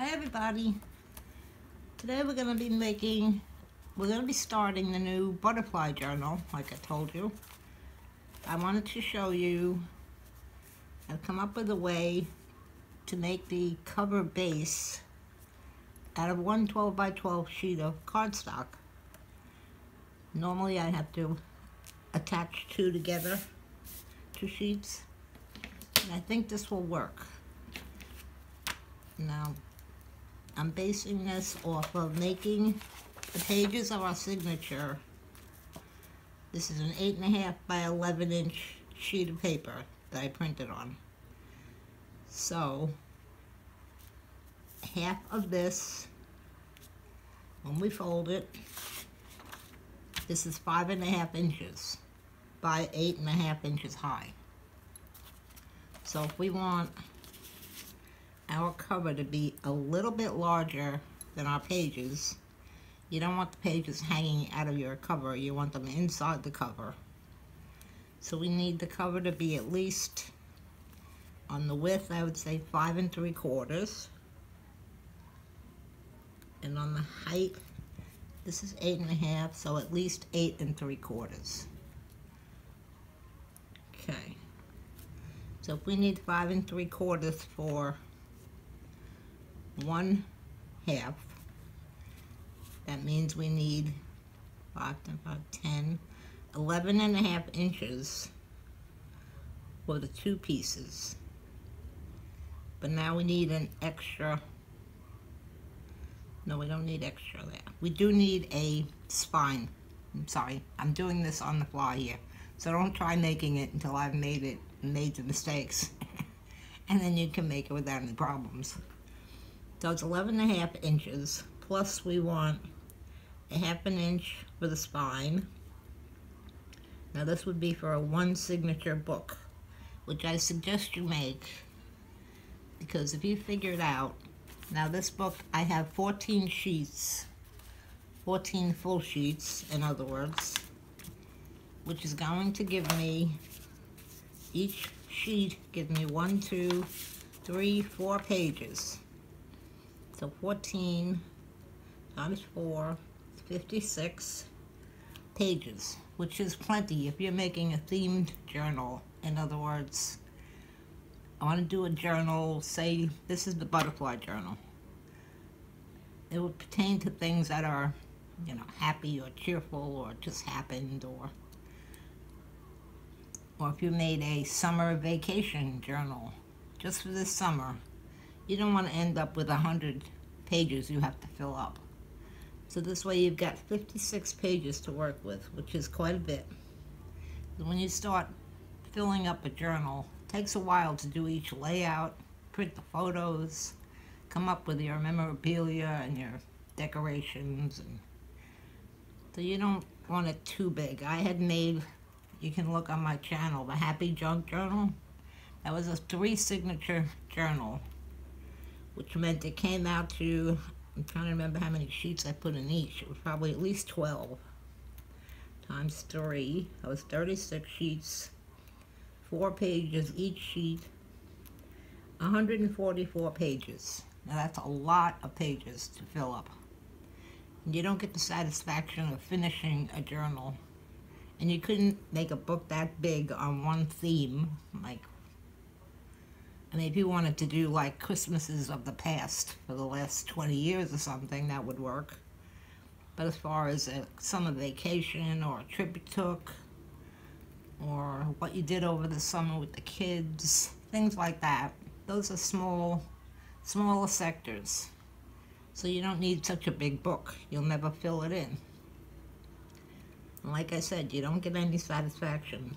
Hi everybody. Today we're going to be starting the new butterfly journal, like I told you. I wanted to show you, I've come up with a way to make the cover base out of one 12 by 12 sheet of cardstock. Normally I have to attach two together, two sheets, and I think this will work. Now, I'm basing this off of making the pages of our signature. This is an 8.5 by 11 inch sheet of paper that I printed on. So, half of this, when we fold it, this is 5.5 inches by 8.5 inches high. So if we want our cover to be a little bit larger than our pages, you don't want the pages hanging out of your cover, you want them inside the cover. So we need the cover to be at least, on the width I would say 5 3/4, and on the height this is 8.5, so at least 8 3/4. Okay, so if we need 5 3/4 for 1/2, that means we need 5, 10, 11.5 inches for the two pieces. But now we need an extra, no, we don't need extra there. We do need a spine. I'm sorry, I'm doing this on the fly here, so don't try making it until I've made it and made the mistakes. And then you can make it without any problems. So it's 11.5 inches, plus we want a 1/2 inch for the spine. Now this would be for a one signature book, which I suggest you make, because if you figure it out, now this book I have 14 sheets, 14 full sheets in other words, which is going to give me, each sheet gives me 1, 2, 3, 4 pages. So 14 times 4 is 56 pages, which is plenty if you're making a themed journal. In other words, I want to do a journal, say this is the butterfly journal. It would pertain to things that are, you know, happy or cheerful or just happened, or if you made a summer vacation journal just for this summer, you don't want to end up with 100 pages you have to fill up. So this way you've got 56 pages to work with, which is quite a bit. When you start filling up a journal, it takes a while to do each layout, print the photos, come up with your memorabilia and your decorations, and so you don't want it too big. I had made, you can look on my channel, the Happy Junk Journal. That was a 3 signature journal, which meant it came out to, I'm trying to remember how many sheets I put in each. It was probably at least 12 times 3. That was 36 sheets, 4 pages each sheet, 144 pages. Now that's a lot of pages to fill up. And you don't get the satisfaction of finishing a journal. And you couldn't make a book that big on one theme. Like, I mean, if you wanted to do like Christmases of the past for the last 20 years or something, that would work. But as far as a summer vacation or a trip you took, or what you did over the summer with the kids, things like that, those are smaller sectors. So you don't need such a big book. You'll never fill it in. And like I said, you don't get any satisfaction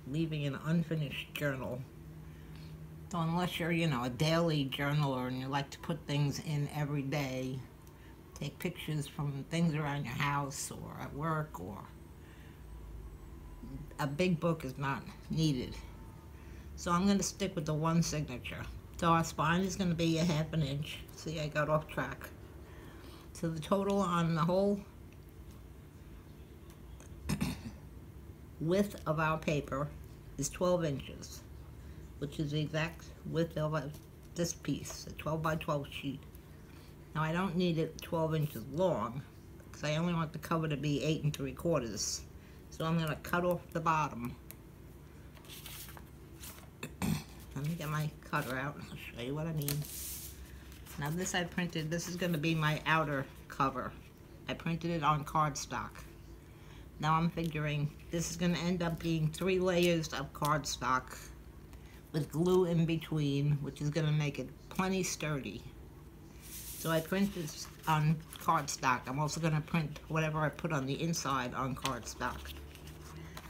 leaving an unfinished journal. So unless you're, you know, a daily journaler and you like to put things in every day, take pictures from things around your house or at work, or a big book is not needed. So I'm going to stick with the one signature. So our spine is going to be a 1/2 inch. See, I got off track. So the total on the whole width of our paper is 12 inches, which is the exact width of this piece, a 12 by 12 sheet. Now I don't need it 12 inches long because I only want the cover to be 8 3/4. So I'm going to cut off the bottom. Let me get my cutter out and I'll show you what I mean. Now this I printed, this is going to be my outer cover. I printed it on cardstock. Now I'm figuring this is going to end up being 3 layers of cardstock with glue in between, which is going to make it plenty sturdy. So I print this on cardstock. I'm also going to print whatever I put on the inside on cardstock.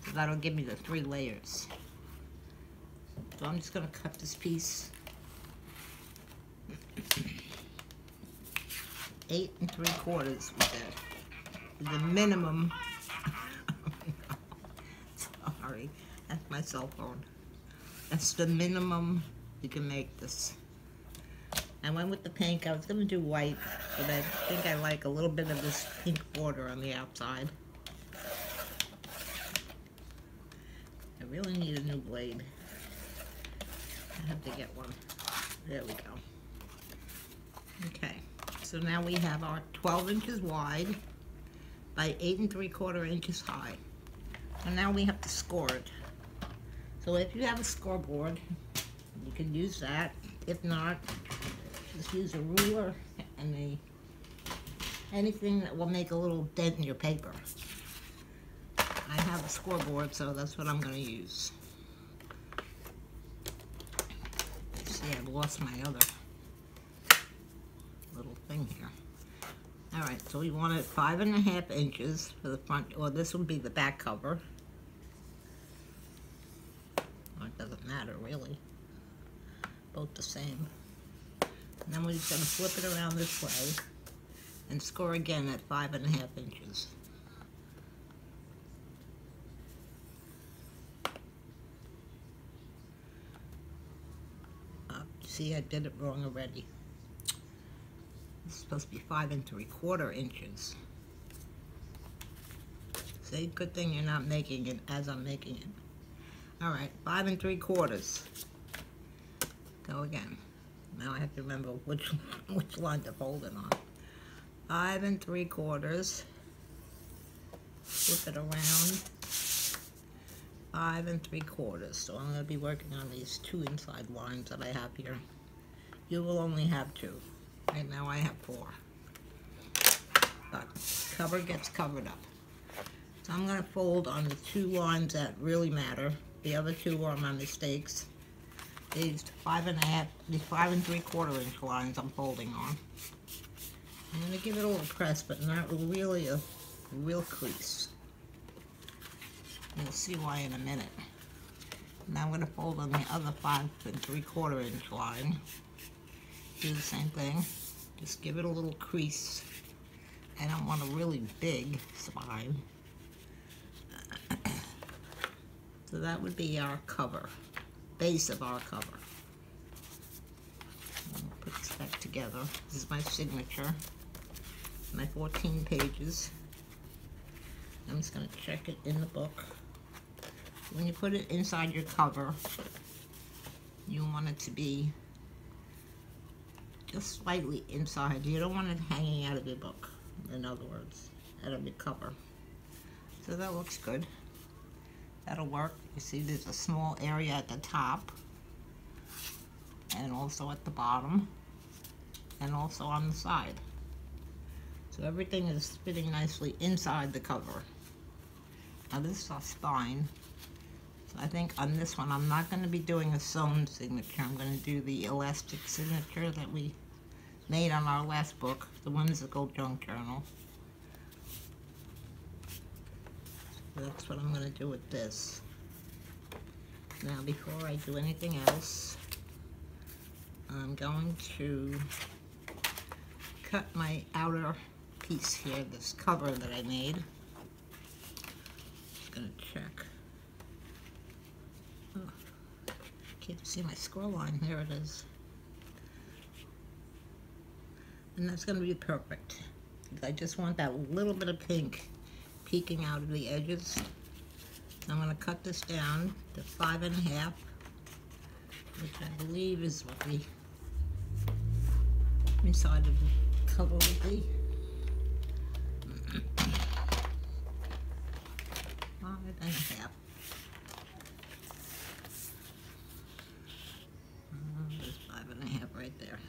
So that'll give me the 3 layers. So I'm just going to cut this piece 8 3/4 with the minimum. Sorry, that's my cell phone. That's the minimum you can make this. I went with the pink. I was going to do white, but I think I like a little bit of this pink border on the outside. I really need a new blade. I have to get one. There we go. Okay, so now we have our 12 inches wide by 8 3/4 inches high. And now we have to score it. So if you have a scoreboard, you can use that. If not, just use a ruler and anything that will make a little dent in your paper. I have a scoreboard, so that's what I'm going to use. See, I've lost my other little thing here. Alright, so we want it 5 1/2 inches for the front, or this will be the back cover. Well, it doesn't matter really. Both the same. And then we're just going to flip it around this way and score again at 5 1/2 inches. See, I did it wrong already. It's supposed to be 5 3/4 inches. See, good thing you're not making it as I'm making it. Alright, 5 3/4. Go again. Now I have to remember which line to fold it on. 5 3/4. Flip it around. 5 3/4. So I'm going to be working on these 2 inside lines that I have here. You will only have 2. Right now I have 4. But cover gets covered up. So I'm going to fold on the 2 lines that really matter. The other 2 are my mistakes. These 5 3/4 inch lines I'm folding on. I'm going to give it a little press, but not really a real crease. You'll see why in a minute. Now I'm going to fold on the other 5 3/4 inch line. Do the same thing. Just give it a little crease. I don't want a really big spine. So that would be our cover, base of our cover. I'll put this back together. This is my signature, my 14 pages. I'm just going to check it in the book. When you put it inside your cover, you want it to be just slightly inside. You don't want it hanging out of your book, in other words, out of your cover. So that looks good. That'll work. You see there's a small area at the top, and also at the bottom, and also on the side. So everything is fitting nicely inside the cover. Now this is our spine. So I think on this one I'm not going to be doing a sewn signature. I'm going to do the elastic signature that we made on our last book, the Whimsical Junk Journal. So that's what I'm going to do with this. Now before I do anything else, I'm going to cut my outer piece here, this cover that I made. Just going to check. Oh, can't see my score line. There it is. And that's going to be perfect. I just want that little bit of pink peeking out of the edges. I'm going to cut this down to 5 1/2, which I believe is what the inside of the cover would be. 5.5. There's 5.5 right there.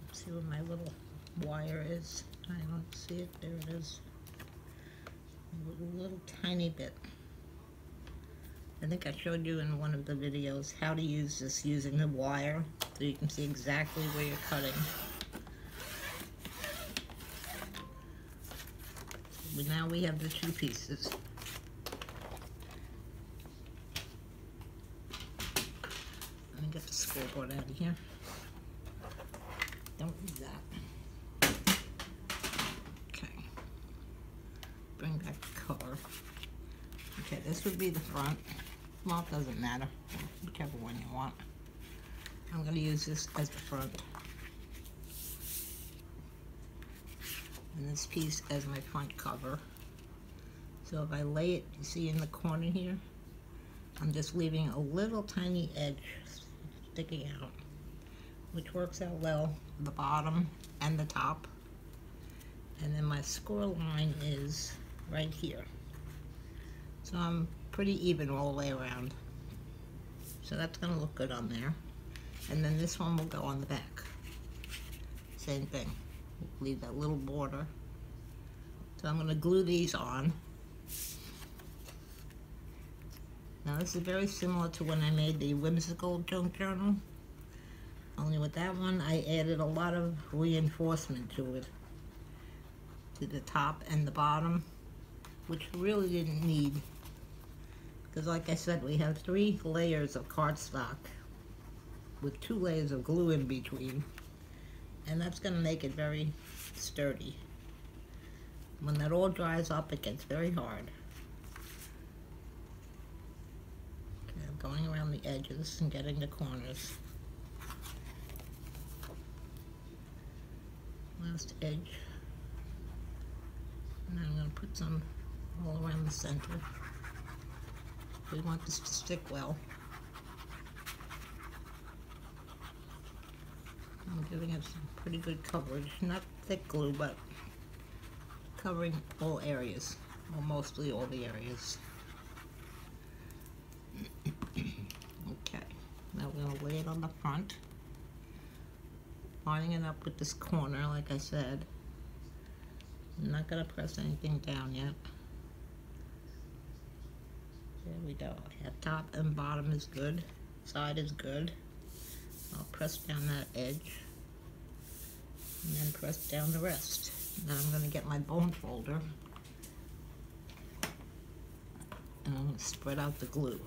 Let's see where my little wire is. I don't see it. There it is. A little tiny bit. I think I showed you in one of the videos how to use this using the wire so you can see exactly where you're cutting. But now we have the 2 pieces. Let me get the scoreboard out of here. Don't need that. Okay. Bring back the cover. Okay, this would be the front. Well, it doesn't matter. Whichever one you want. I'm going to use this as the front. And this piece as my front cover. So if I lay it, you see in the corner here, I'm just leaving a little tiny edge sticking out, which works out well for the bottom and the top. And then my score line is right here. So I'm pretty even all the way around. So that's going to look good on there. And then this one will go on the back. Same thing. Leave that little border. So I'm going to glue these on. Now this is very similar to when I made the whimsical junk journal. Only with that one I added a lot of reinforcement to it. To the top and the bottom. Which really didn't need. Because like I said, we have 3 layers of cardstock. With 2 layers of glue in between. And that's going to make it very sturdy. When that all dries up, it gets very hard. Okay, I'm going around the edges and getting the corners. Last edge. And I'm going to put some all around the center. We want this to stick well. I'm giving it some pretty good coverage. Not thick glue, but covering all areas. Or mostly all the areas. Okay. Now we're going to lay it on the front. Lining it up with this corner, like I said. I'm not going to press anything down yet. There we go. Yeah, top and bottom is good. Side is good. I'll press down that edge and then press down the rest. Now I'm going to get my bone folder and I'm going to spread out the glue.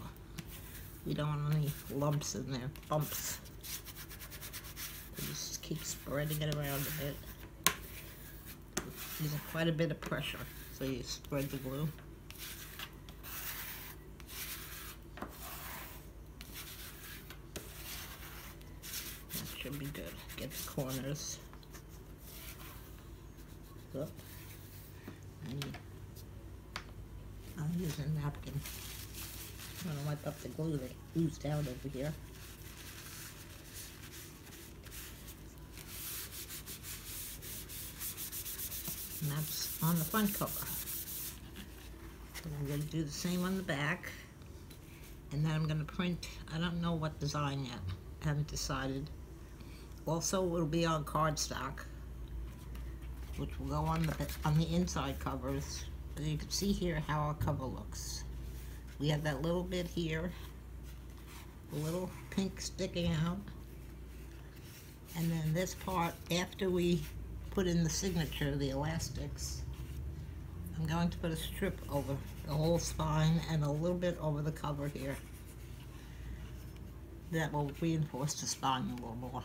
We don't want any lumps in there, bumps. So just keep spreading it around a bit. Using quite a bit of pressure, so you spread the glue. Should be good. Get the corners. Look. I'll use a napkin. I'm going to wipe up the glue that oozed out over here. And that's on the front cover. And I'm going to do the same on the back. And then I'm going to print, I don't know what design yet. I haven't decided. Also, it'll be on cardstock, which will go on the inside covers. But you can see here how our cover looks. We have that little bit here, a little pink sticking out, and then this part, after we put in the signature, the elastics, I'm going to put a strip over the whole spine and a little bit over the cover here. That will reinforce the spine a little more.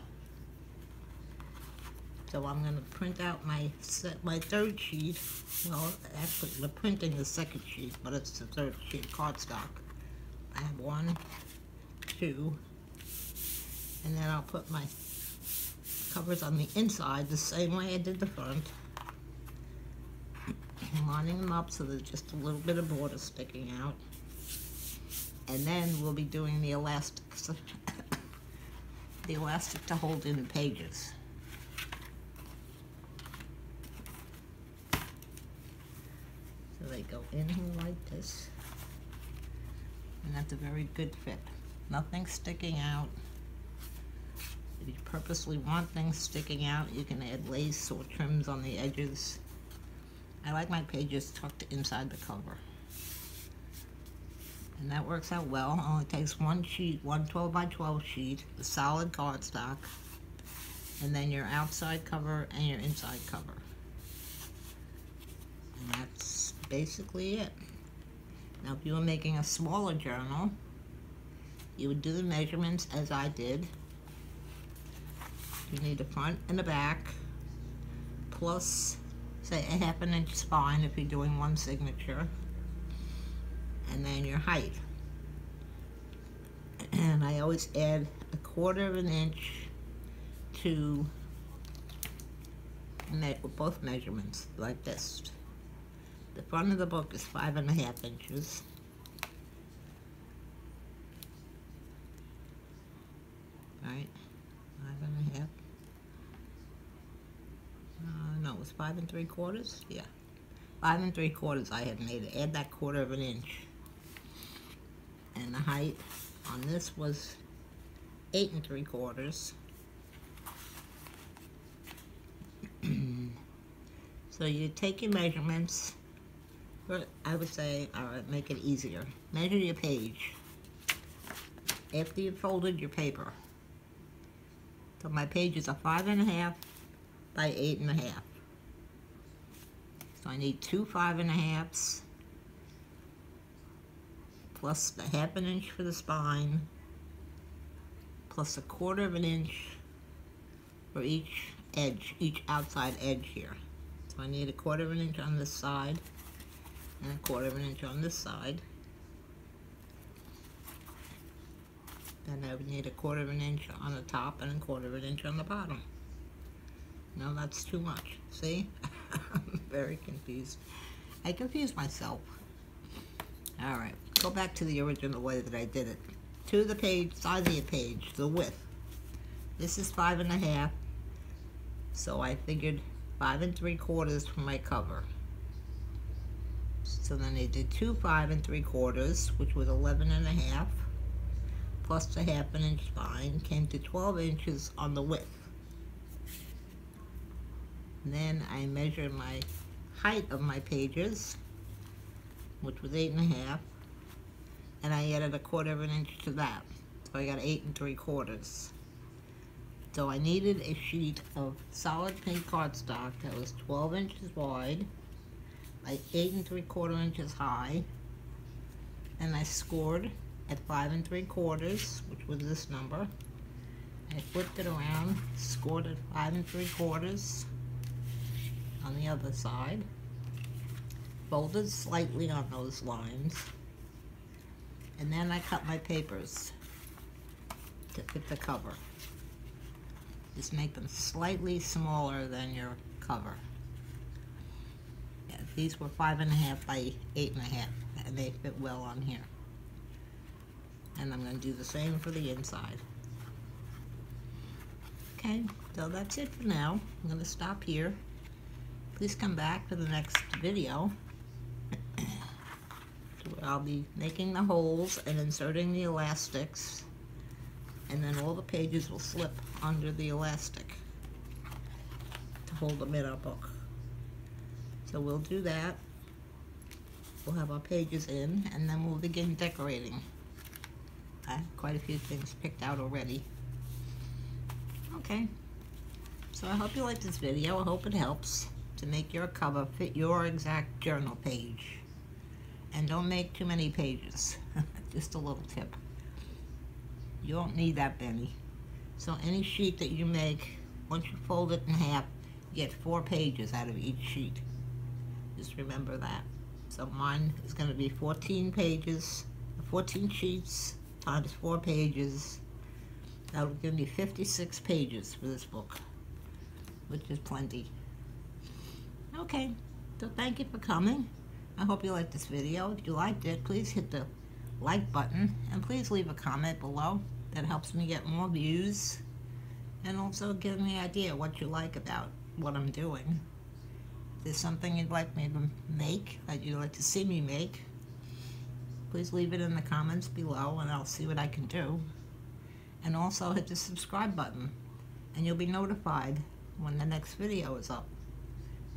So I'm going to print out my 3rd sheet. Well, actually, we're printing the 2nd sheet, but it's the 3rd sheet cardstock. I have 1, 2, and then I'll put my covers on the inside the same way I did the front. Lining them up so there's just a little bit of border sticking out. And then we'll be doing the elastics. the elastic to hold in the pages. So they go in here like this, and that's a very good fit. Nothing sticking out. If you purposely want things sticking out, you can add lace or trims on the edges. I like my pages tucked inside the cover. And that works out well. It only takes one sheet, one 12 by 12 sheet, a solid cardstock, and then your outside cover and your inside cover. And that's basically it. Now if you were making a smaller journal, you would do the measurements as I did. You need the front and the back, plus say a 1/2 inch spine if you're doing one signature, and then your height. And I always add a 1/4 inch to both measurements, like this. The front of the book is 5.5 inches. Right, 5.5. No, it was 5 3/4. Yeah, 5 3/4. I had made it. Add that 1/4 inch. And the height on this was 8 3/4. So you take your measurements. But I would say, all right, make it easier. Measure your page after you've folded your paper. So my pages are 5.5 by 8.5. So I need 2 5.5s, plus the 1/2 inch for the spine, plus a 1/4 inch for each edge, each outside edge here. So I need a 1/4 inch on this side and a 1/4 inch on this side. Then I would need a 1/4 inch on the top and a 1/4 inch on the bottom. No, that's too much. See? I'm very confused. I confused myself. Alright, go back to the original way that I did it. To the page, size of your page, the width. This is 5.5, so I figured 5 3/4 for my cover. So then I did 2 5 3/4, which was 11.5, plus the 1/2 inch spine, came to 12 inches on the width. And then I measured my height of my pages, which was 8.5, and I added a 1/4 inch to that. So I got 8 3/4. So I needed a sheet of solid pink cardstock that was 12 inches wide by 8 3/4 inches high, and I scored at 5 3/4, which was this number. I flipped it around, scored at 5 3/4 on the other side, folded slightly on those lines, and then I cut my papers to fit the cover. Just make them slightly smaller than your cover. Yeah, these were 5.5 by 8.5, and they fit well on here. And I'm going to do the same for the inside. Okay, so that's it for now. I'm going to stop here. Please come back for the next video. I'll be making the holes and inserting the elastics, and then all the pages will slip under the elastic to hold them in our book. So we'll do that. We'll have our pages in, and then we'll begin decorating. I have quite a few things picked out already. Okay, so I hope you like this video. I hope it helps to make your cover fit your exact journal page. And don't make too many pages. Just a little tip. You don't need that many. So any sheet that you make, once you fold it in half, you get 4 pages out of each sheet. Just remember that. So mine is going to be 14 pages, 14 sheets times 4 pages. That will give me 56 pages for this book, which is plenty. Okay, so thank you for coming. I hope you liked this video. If you liked it, please hit the like button, and please leave a comment below. That helps me get more views And also give me an idea what you like about what I'm doing. If there's something you'd like me to make, that you'd like to see me make, please leave it in the comments below and I'll see what I can do. And also hit the subscribe button and you'll be notified when the next video is up,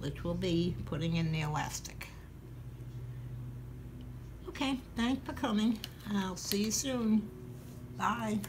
which will be putting in the elastic. Okay, thanks for coming. I'll see you soon. Bye.